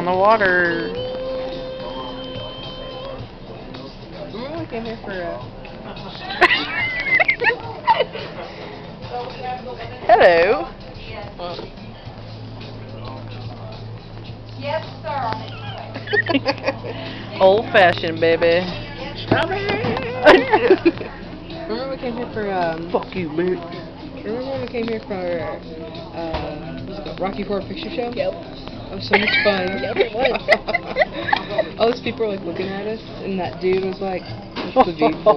on the water. Remember we came here for Hello. Yes, sir. Old fashioned, baby. Remember we came here for Fuck you, bitch. Remember when we came here for what's it called? Rocky Horror Picture Show? Yep. That was so much fun. Yep, it was. All those people were like looking at us, and that dude was like, "What's the G for?"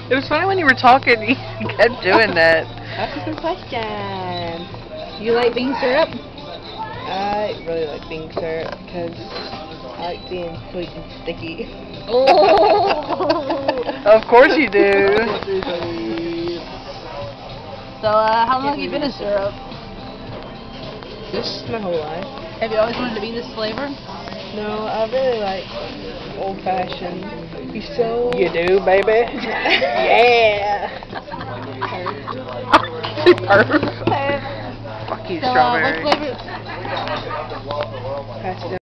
It was funny when you were talking, you kept doing that. Ask us some questions. You like bean syrup? I really like bean syrup because I like being sweet and sticky. Oh. Of course you do. So, how long have you been in syrup? Just my whole life. Have you always wanted to be this flavor? No, I really like old fashioned. Be so. You do, baby? Yeah. Fuck you, So, strawberry. what flavor? Pass it down.